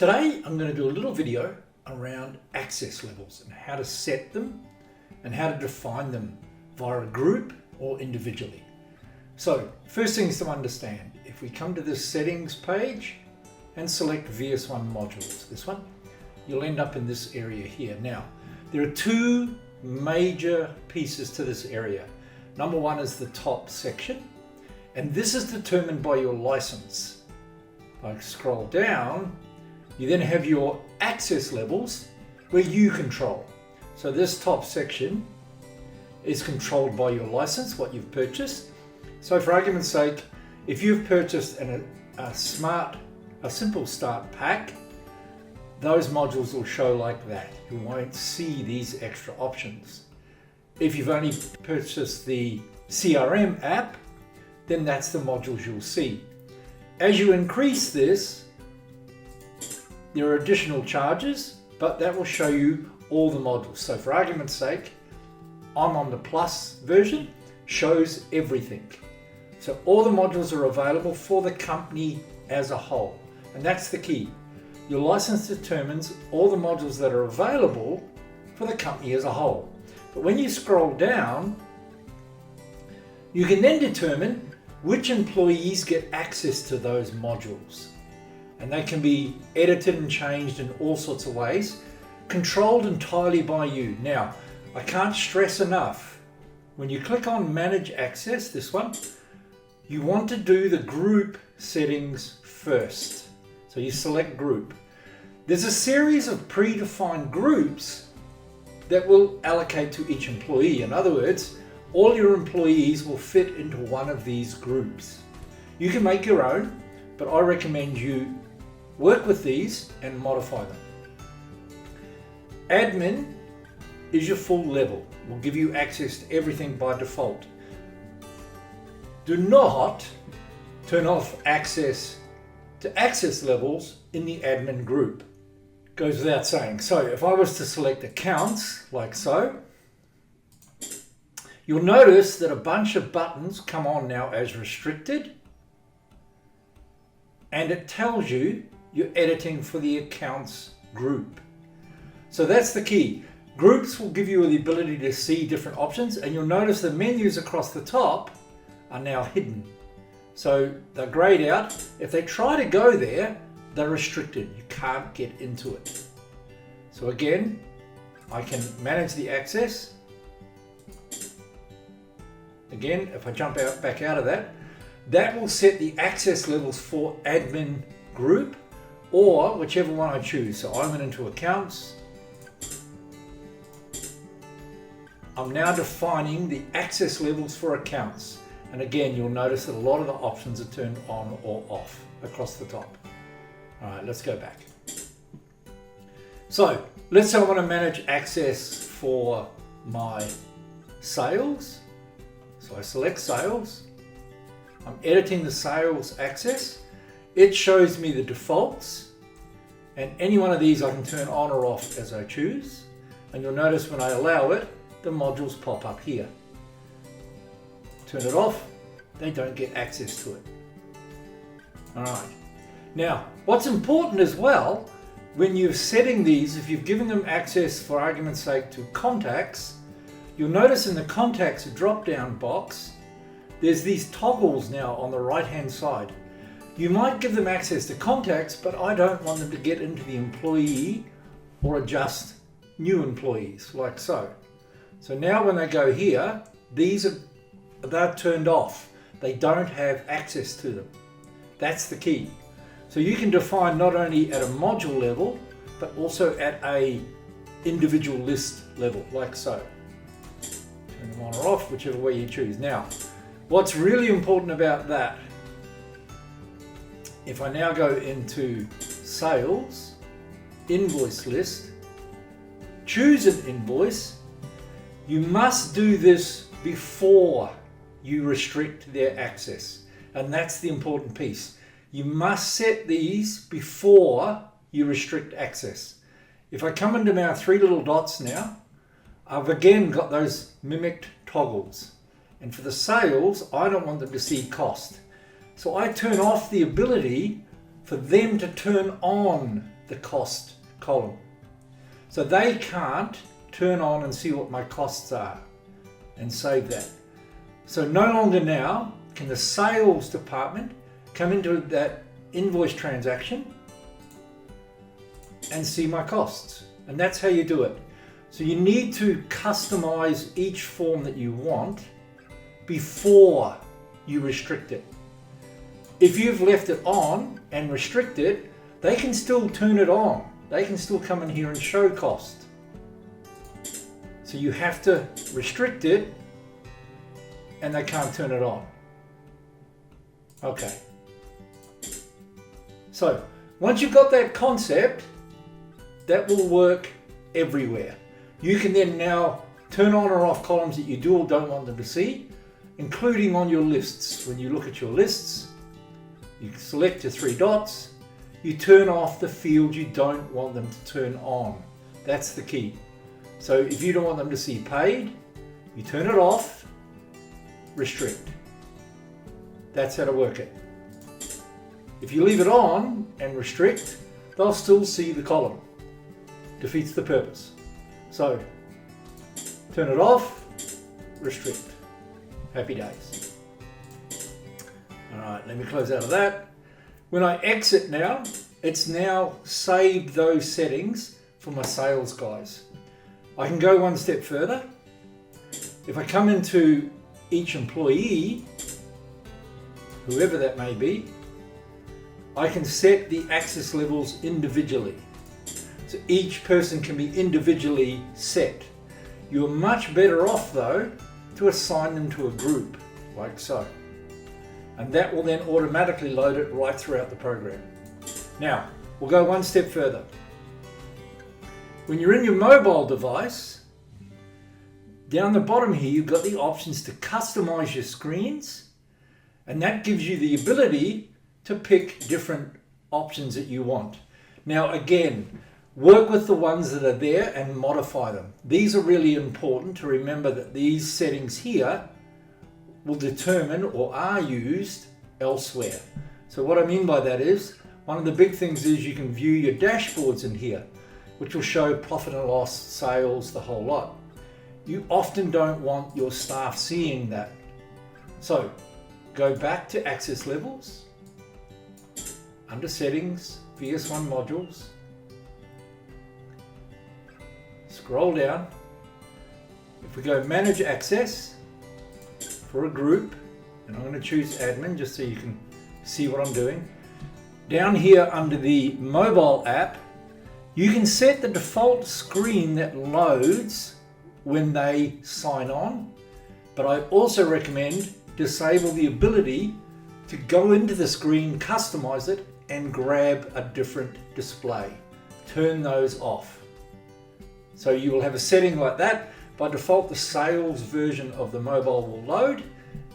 Today I'm going to do a little video around access levels and how to set them and how to define them via a group or individually. So first things to understand, if we come to this settings page and select VS1 modules, this one, you'll end up in this area here. Now there are two major pieces to this area. Number one is the top section, and this is determined by your license. If I scroll down, you then have your access levels where you control. So this top section is controlled by your license, what you've purchased. So for argument's sake, if you've purchased a simple start pack, those modules will show like that. You won't see these extra options. If you've only purchased the CRM app, then that's the modules you'll see. As you increase this, there are additional charges, but that will show you all the modules. So for argument's sake, I'm on the Plus version, shows everything. So all the modules are available for the company as a whole. And that's the key. Your license determines all the modules that are available for the company as a whole. But when you scroll down, you can then determine which employees get access to those modules. And they can be edited and changed in all sorts of ways, controlled entirely by you. Now, I can't stress enough, when you click on Manage Access, this one, you want to do the group settings first. So you select Group. There's a series of predefined groups that will allocate to each employee. In other words, all your employees will fit into one of these groups. You can make your own, but I recommend you work with these and modify them. Admin is your full level. Will give you access to everything by default. Do not turn off access to access levels in the admin group. Goes without saying. So if I was to select accounts like so, you'll notice that a bunch of buttons come on now as restricted, and it tells you you're editing for the accounts group. So that's the key. Groups will give you the ability to see different options, and you'll notice the menus across the top are now hidden. So they're grayed out. If they try to go there, they're restricted. You can't get into it. So again, I can manage the access. Again, if I jump back out of that, that will set the access levels for admin group or whichever one I choose. So I went into accounts. I'm now defining the access levels for accounts. And again, you'll notice that a lot of the options are turned on or off across the top. All right, let's go back. So let's say I want to manage access for my sales. So I select sales. I'm editing the sales access. It shows me the defaults. And any one of these I can turn on or off as I choose. And you'll notice when I allow it, the modules pop up here. Turn it off, they don't get access to it. All right. Now, what's important as well, when you're setting these, if you've given them access, for argument's sake, to contacts, you'll notice in the contacts drop-down box, there's these toggles now on the right-hand side. You might give them access to contacts, but I don't want them to get into the employee or adjust new employees, like so. So now when they go here, they're turned off. They don't have access to them. That's the key. So you can define not only at a module level, but also at a individual list level, like so. Turn them on or off, whichever way you choose. Now, what's really important about that, if I now go into sales, invoice list, choose an invoice, you must do this before you restrict their access. And that's the important piece. You must set these before you restrict access. If I come into my three little dots now, I've again got those mimicked toggles. And for the sales, I don't want them to see cost. So I turn off the ability for them to turn on the cost column. So they can't turn on and see what my costs are and save that. So no longer now can the sales department come into that invoice transaction and see my costs. And that's how you do it. So you need to customize each form that you want before you restrict it. If you've left it on and restrict it, they can still turn it on. They can still come in here and show cost. So you have to restrict it and they can't turn it on. Okay. So once you've got that concept, that will work everywhere. You can then now turn on or off columns that you do or don't want them to see, including on your lists. When you look at your lists, you select your three dots, you turn off the fields you don't want them to turn on. That's the key. So if you don't want them to see paid, you turn it off, restrict. That's how to work it. If you leave it on and restrict, they'll still see the column. Defeats the purpose. So turn it off, restrict. Happy days. All right, let me close out of that. When I exit now, it's now saved those settings for my sales guys. I can go one step further. If I come into each employee, whoever that may be, I can set the access levels individually. So each person can be individually set. You're much better off though to assign them to a group, like so. And that will then automatically load it right throughout the program. Now, we'll go one step further. When you're in your mobile device, down the bottom here, you've got the options to customize your screens, and that gives you the ability to pick different options that you want. Now, again, work with the ones that are there and modify them. These are really important to remember that these settings here will determine or are used elsewhere. So what I mean by that is, one of the big things is you can view your dashboards in here, which will show profit and loss, sales, the whole lot. You often don't want your staff seeing that. So go back to access levels, under settings, VS1 modules, scroll down. If we go manage access for a group, and I'm going to choose admin just so you can see what I'm doing. Down here under the mobile app, you can set the default screen that loads when they sign on, but I also recommend disable the ability to go into the screen, customize it, and grab a different display. Turn those off. So you will have a setting like that. By default, the sales version of the mobile will load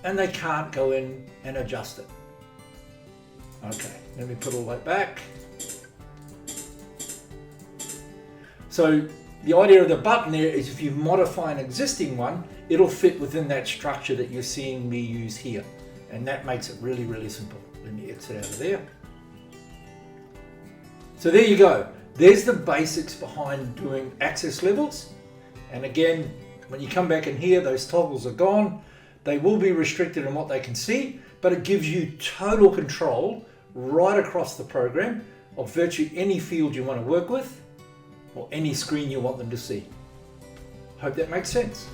and they can't go in and adjust it. Okay, let me put all that back. So the idea of the button there is if you modify an existing one, it'll fit within that structure that you're seeing me use here. And that makes it really, really simple. Let me exit out of there. So there you go. There's the basics behind doing access levels. And again, when you come back in here, those toggles are gone. They will be restricted in what they can see, but it gives you total control right across the program of virtually any field you want to work with or any screen you want them to see. Hope that makes sense.